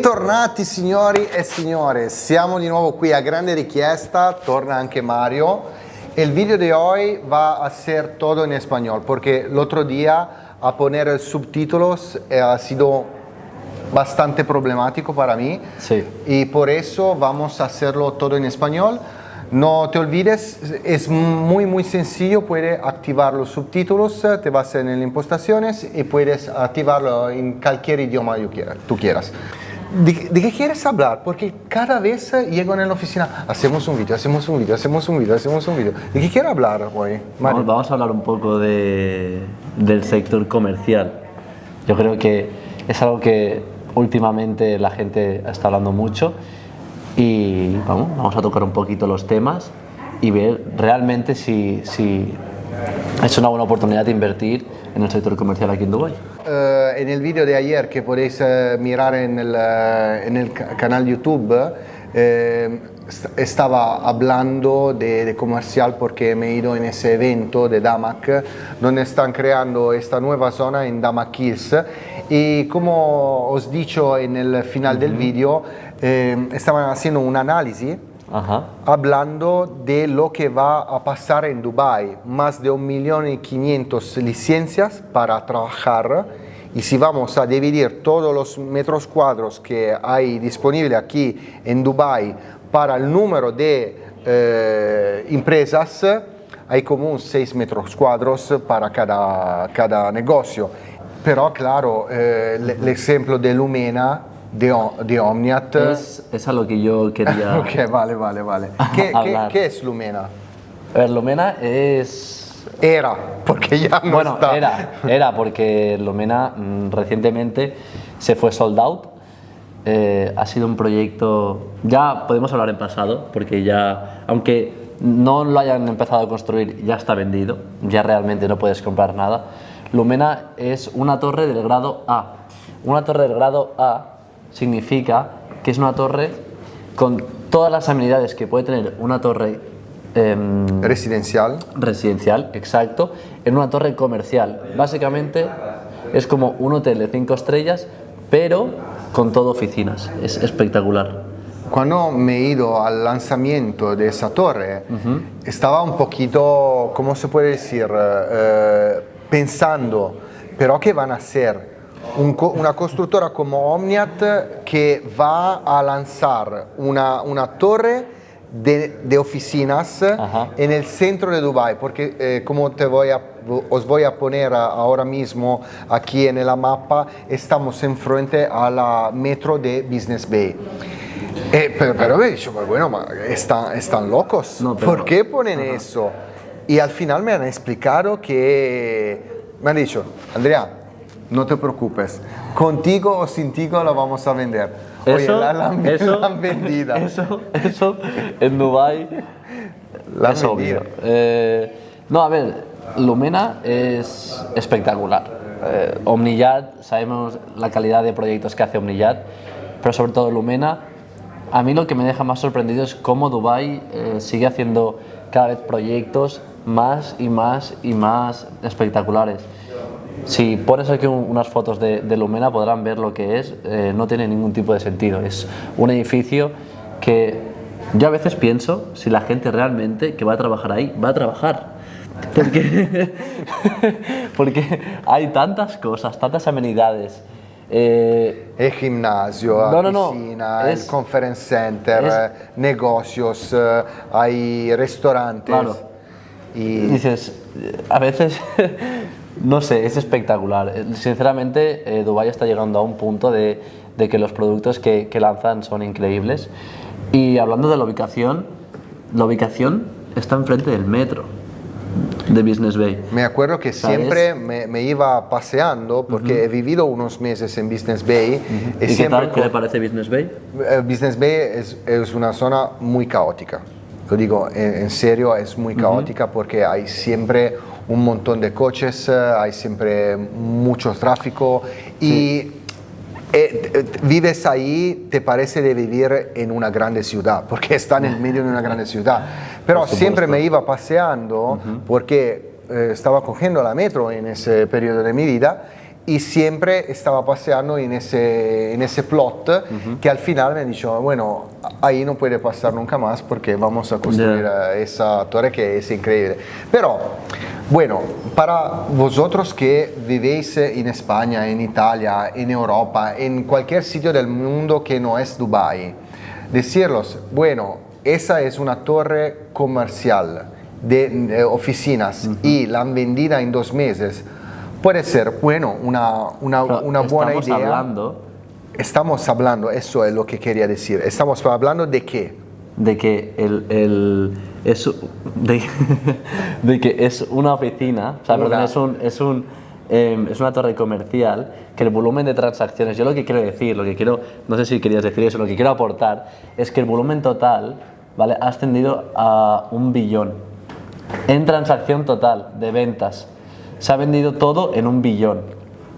Bentornati signori e signore, siamo di nuevo qui a grande richiesta, torna anche Mario. El video de hoy va a ser todo en español porque el otro día a poner subtítulos ha sido bastante problemático para mí, sí. Y por eso vamos a hacerlo todo en español. No te olvides, es muy sencillo, puedes activar los subtítulos, te vas en las impostaciones y puedes activarlo en cualquier idioma tú quieras. ¿De qué quieres hablar? Porque cada vez llego en la oficina, hacemos un video. ¿De qué quieres hablar hoy, Mario? Vamos a hablar un poco del sector comercial. Yo creo que es algo que últimamente la gente está hablando mucho y vamos a tocar un poquito los temas y ver realmente si es una buena oportunidad de invertir en el sector comercial aquí en Dubái. En el vídeo de ayer que podéis mirar en el canal YouTube, estaba hablando de comercial porque me he ido en ese evento de Damac, donde están creando esta nueva zona en Damac Hills. Y como os he dicho en el final del vídeo, estaban haciendo un análisis. Ajá. Hablando de lo que va a pasar en Dubái, más de 1.500.000 licencias para trabajar, y si vamos a dividir todos los metros cuadrados que hay disponibles aquí en Dubái para el número de empresas, hay como unos 6 metros cuadrados para cada negocio. Pero claro, el ejemplo de Lumena, de Omniat. Es a lo que yo quería. Ok, vale. ¿Qué es Lumena? A ver, Lumena es... Era, porque ya no está. Era porque Lumena recientemente se fue sold out. Ha sido un proyecto, ya podemos hablar en pasado, porque ya, aunque no lo hayan empezado a construir, ya está vendido, ya realmente no puedes comprar nada. Lumena es una torre del grado A. Una torre del grado A significa que es una torre con todas las amenidades que puede tener una torre residencial, exacto, en una torre comercial. Básicamente es como un hotel de 5 estrellas, pero con todo oficinas. Es espectacular. Cuando me he ido al lanzamiento de esa torre, estaba un poquito, ¿cómo se puede decir? Pensando, ¿pero qué van a hacer? Una constructora como Omniat que va a lanzar una torre de oficinas. Ajá. En el centro de Dubái, porque como os voy a poner ahora mismo aquí en la mapa, estamos enfrente a la metro de Business Bay. Pero he dicho, bueno, están locos, no, ¿por qué ponen eso? Y al final me han explicado me han dicho, Andrea, no te preocupes, contigo o sin ti lo vamos a vender. Oye, la han vendido. Eso en Dubái es obvio. No, a ver, Lumena es espectacular. Omniyat, sabemos la calidad de proyectos que hace Omniyat, pero sobre todo Lumena. A mí lo que me deja más sorprendido es cómo Dubái sigue haciendo cada vez proyectos más y más espectaculares. Si pones aquí unas fotos de Lumena podrán ver lo que es, no tiene ningún tipo de sentido. Es un edificio que yo a veces pienso si la gente realmente que va a trabajar ahí, va a trabajar. Porque hay tantas cosas, tantas amenidades. El gimnasio, piscina, el conference center, negocios, hay restaurantes. Claro. Y dices, a veces... No sé, es espectacular. Sinceramente, Dubái está llegando a un punto de que los productos que lanzan son increíbles. Y hablando de la ubicación está enfrente del metro de Business Bay. Me acuerdo que siempre me iba paseando porque he vivido unos meses en Business Bay. ¿Y qué tal? ¿Qué le parece Business Bay? Business Bay es una zona muy caótica. Lo digo en serio, es muy caótica porque hay siempre un montón de coches, hay siempre mucho tráfico y vives ahí, te parece de vivir en una grande ciudad, porque está en el medio de una grande ciudad. Pero siempre me iba paseando porque estaba cogiendo la metro en ese periodo de mi vida y siempre estaba paseando en ese plot que al final me dijo, bueno, ahí no puede pasar nunca más porque vamos a construir esa torre que es increíble. Pero, bueno, para vosotros que vivís en España, en Italia, en Europa, en cualquier sitio del mundo que no es Dubái, decirlos, bueno, esa es una torre comercial de oficinas y la han vendida en 2 meses. Puede ser, bueno, una buena idea. Estamos hablando, eso es lo que quería decir. Estamos hablando de qué. De que de que es una oficina, o sea, perdón, es una torre comercial, que el volumen de transacciones, yo lo que quiero decir, no sé si querías decir eso, lo que quiero aportar es que el volumen total, ¿vale?, ha ascendido a 1 billón en transacción total de ventas. Se ha vendido todo en 1 billón.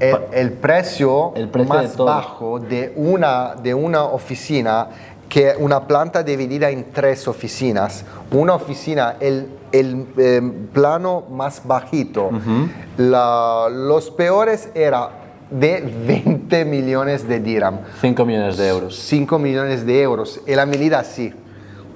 El precio más bajo de una oficina, que una planta dividida en 3 oficinas, una oficina, el plano más bajito, los peores era de 20 millones de dirham. 5 millones de euros. 5 millones de euros. Y la medida así.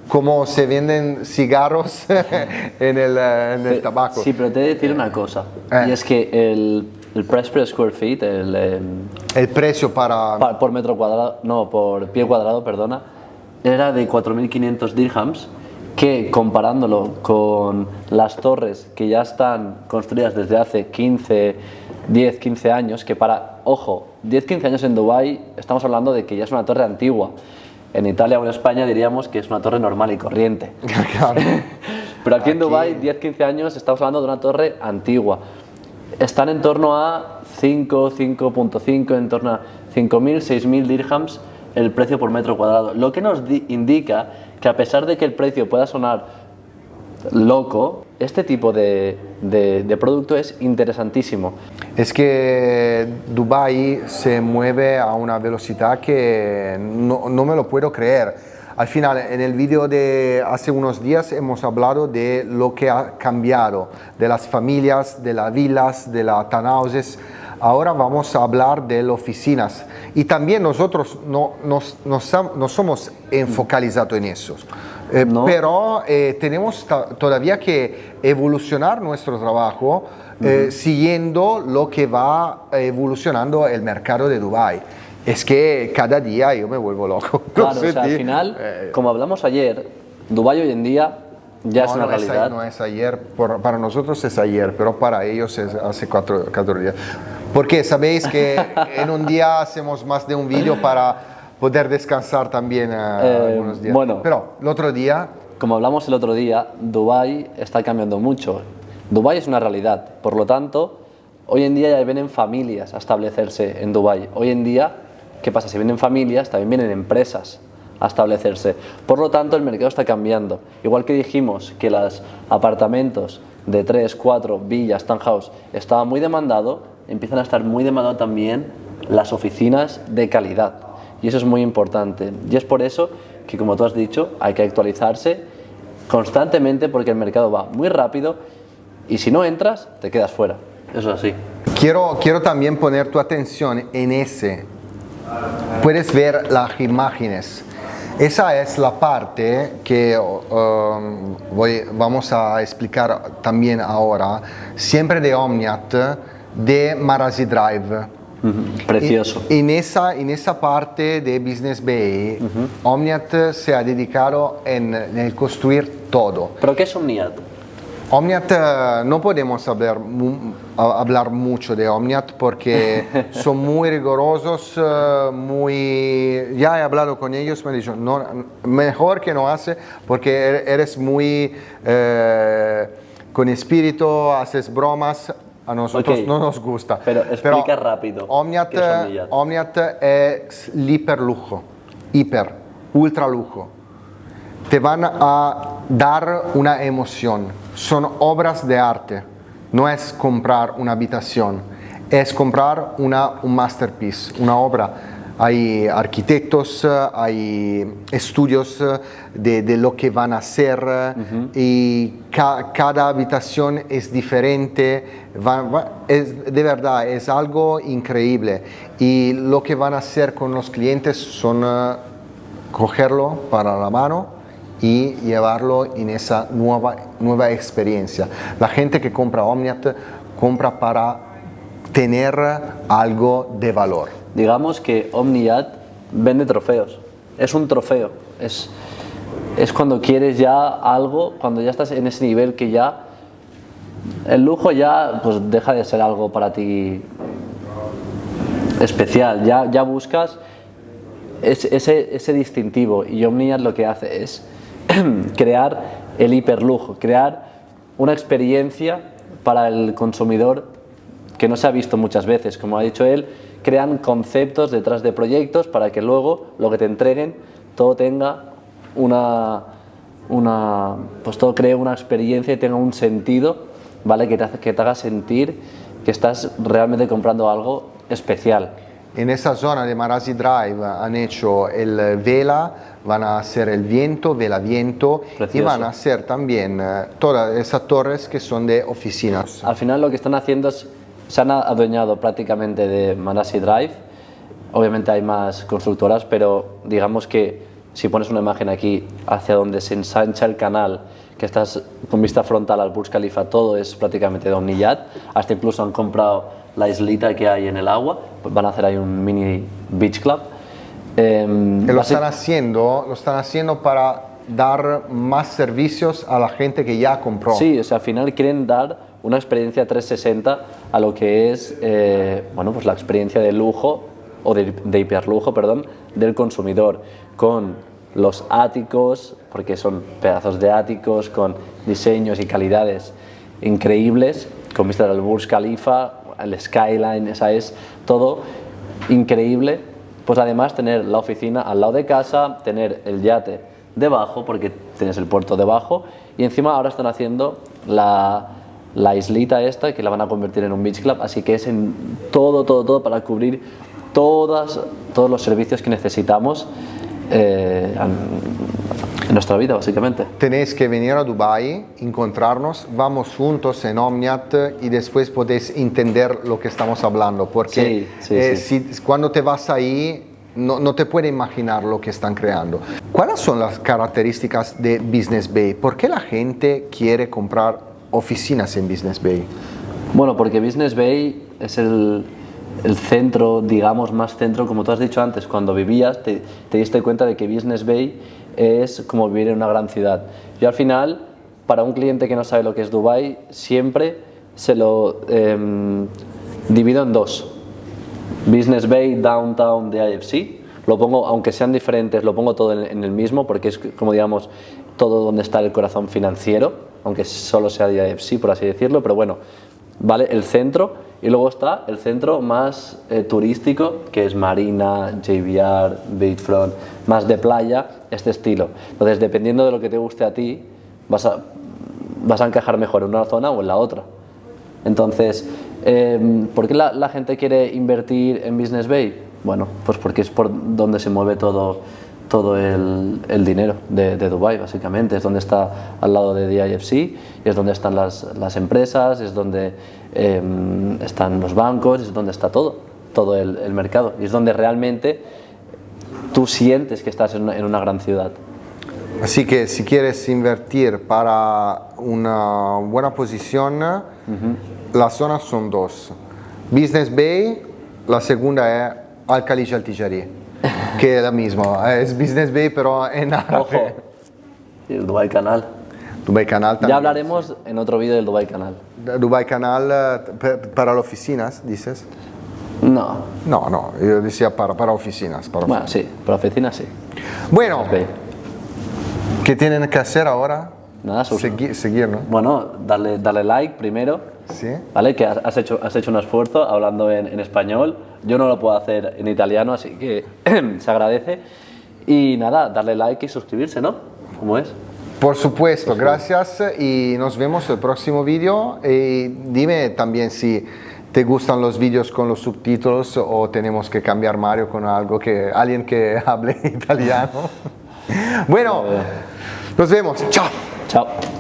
Como se venden cigarros en el tabaco. Sí, pero te he de decir una cosa. Y es que el price per square feet, el precio por metro cuadrado, no, por pie cuadrado, perdona, era de 4.500 dirhams, que comparándolo con las torres que ya están construidas desde hace 10, 15 años, que ojo, 10, 15 años en Dubái, estamos hablando de que ya es una torre antigua. En Italia o en España diríamos que es una torre normal y corriente. Pero aquí en Dubái, 10, 15 años, estamos hablando de una torre antigua. Están en torno a 5.5, en torno a 5.000, 6.000 dirhams el precio por metro cuadrado. Lo que nos indica que, a pesar de que el precio pueda sonar loco, este tipo de producto es interesantísimo. Es que Dubái se mueve a una velocidad que no me lo puedo creer. Al final, en el vídeo de hace unos días hemos hablado de lo que ha cambiado, de las familias, de las villas, de las townhouses. Ahora vamos a hablar de las oficinas. Y también nosotros no somos enfocalizados en eso. No. Pero tenemos todavía que evolucionar nuestro trabajo siguiendo lo que va evolucionando el mercado de Dubái. Es que cada día yo me vuelvo loco. Claro, o sea, al final, como hablamos ayer, Dubái hoy en día ya es una realidad. No es ayer, para nosotros es ayer, pero para ellos es hace 4 días. Porque sabéis que en un día hacemos más de un vídeo para poder descansar también algunos días. Bueno, pero el otro día... Como hablamos el otro día, Dubái está cambiando mucho. Dubái es una realidad, por lo tanto, hoy en día ya vienen familias a establecerse en Dubái. Hoy en día, ¿qué pasa? Si vienen familias, también vienen empresas a establecerse. Por lo tanto, el mercado está cambiando. Igual que dijimos que los apartamentos de 3, 4 villas, townhouse, estaban muy demandados, empiezan a estar muy demandados también las oficinas de calidad. Y eso es muy importante. Y es por eso que, como tú has dicho, hay que actualizarse constantemente, porque el mercado va muy rápido y si no entras, te quedas fuera. Eso es así. Quiero también poner tu atención en ese. Puedes ver las imágenes. Esa es la parte que vamos a explicar también ahora, siempre de Omniat, de Marazi Drive. Precioso. En esa parte de Business Bay, Omniat se ha dedicado en construir todo. ¿Pero qué es Omniat? Omniat, no podemos hablar mucho de Omniat porque son muy rigurosos, ya he hablado con ellos, me han dicho, no, mejor que no hace porque eres muy con espíritu, haces bromas. A nosotros no nos gusta. Pero explica rápido. Omniat es el hiperlujo, ultra lujo. Te van a dar una emoción. Son obras de arte. No es comprar una habitación, es comprar un masterpiece, una obra hay arquitectos, hay estudios de lo que van a hacer y cada habitación es diferente, de verdad es algo increíble y lo que van a hacer con los clientes son cogerlo para la mano y llevarlo en esa nueva experiencia. La gente que compra Omniat compra para tener algo de valor. Digamos que Omniat vende trofeos, es un trofeo, es cuando quieres ya algo, cuando ya estás en ese nivel que ya el lujo ya pues deja de ser algo para ti especial, ya buscas ese distintivo y Omniat lo que hace es crear el hiperlujo, crear una experiencia para el consumidor que no se ha visto muchas veces. Como ha dicho él, crean conceptos detrás de proyectos para que luego lo que te entreguen todo tenga pues todo cree una experiencia y tenga un sentido, ¿vale? Que te haga sentir que estás realmente comprando algo especial. En esa zona de Marasi Drive han hecho el Vela, van a hacer el viento, Vela Viento. Precioso. Y van a hacer también todas esas torres que son de oficinas. Al final lo que están haciendo es, se han adueñado prácticamente de Marasi Drive. Obviamente hay más constructoras, pero digamos que si pones una imagen aquí hacia donde se ensancha el canal, que estás con vista frontal al Burj Khalifa, todo es prácticamente de Omniat. Hasta incluso han comprado la islita que hay en el agua, pues van a hacer ahí un mini beach club. Lo están haciendo para dar más servicios a la gente que ya compró. Sí, o sea, al final quieren dar una experiencia 360 a lo que es bueno, pues la experiencia de lujo o de hiperlujo, perdón, del consumidor, con los áticos, porque son pedazos de áticos con diseños y calidades increíbles, con vista al Burj Khalifa, el skyline, esa es todo increíble. Pues además tener la oficina al lado de casa, tener el yate debajo, porque tienes el puerto debajo, y encima ahora están haciendo la islita esta, que la van a convertir en un beach club, así que es en todo para cubrir todos los servicios que necesitamos en nuestra vida, básicamente. Tenéis que venir a Dubái, encontrarnos, vamos juntos en Omniat y después podéis entender lo que estamos hablando, porque sí. Cuando te vas ahí no te puedes imaginar lo que están creando. ¿Cuáles son las características de Business Bay? ¿Por qué la gente quiere comprar oficinas en Business Bay? Bueno, porque Business Bay es el centro, digamos, más centro, como tú has dicho antes, cuando vivías te diste cuenta de que Business Bay es como vivir en una gran ciudad. Yo al final, para un cliente que no sabe lo que es Dubái, siempre se lo divido en dos. Business Bay, Downtown de IFC, lo pongo, aunque sean diferentes, lo pongo todo en el mismo, porque es como digamos todo donde está el corazón financiero, aunque solo sea de IFC, por así decirlo, pero bueno, vale, el centro. Y luego está el centro más turístico, que es Marina, JBR, Beachfront, más de playa, este estilo. Entonces, dependiendo de lo que te guste a ti, vas a encajar mejor en una zona o en la otra. Entonces, ¿por qué la gente quiere invertir en Business Bay? Bueno, pues porque es por donde se mueve todo el dinero de Dubái, básicamente. Es donde está al lado de DIFC, y es donde están las empresas, es donde están los bancos, es donde está todo el mercado. Y es donde realmente tú sientes que estás en una gran ciudad. Así que si quieres invertir para una buena posición, las zonas son dos. Business Bay, la segunda es Al-Khalij Al Tijari, que es la misma, es Business Bay pero en árabe. Ojo, y el Dubai Canal. Dubai Canal también. Ya hablaremos en otro vídeo del Dubai Canal. Dubai Canal para las oficinas, dices? No. No, yo decía para oficinas. Bueno, sí, para oficinas sí. Bueno, ¿qué tienen que hacer ahora? Nada, seguir, ¿no? Bueno, darle like primero. Sí. ¿Vale? Que has hecho un esfuerzo hablando en español. Yo no lo puedo hacer en italiano, así que se agradece. Y nada, darle like y suscribirse, ¿no? ¿Cómo es? Por supuesto, gracias y nos vemos en el próximo vídeo. Y dime también si te gustan los vídeos con los subtítulos o tenemos que cambiar Mario con alguien que hable italiano. Bueno, nos vemos. Chao. Chao.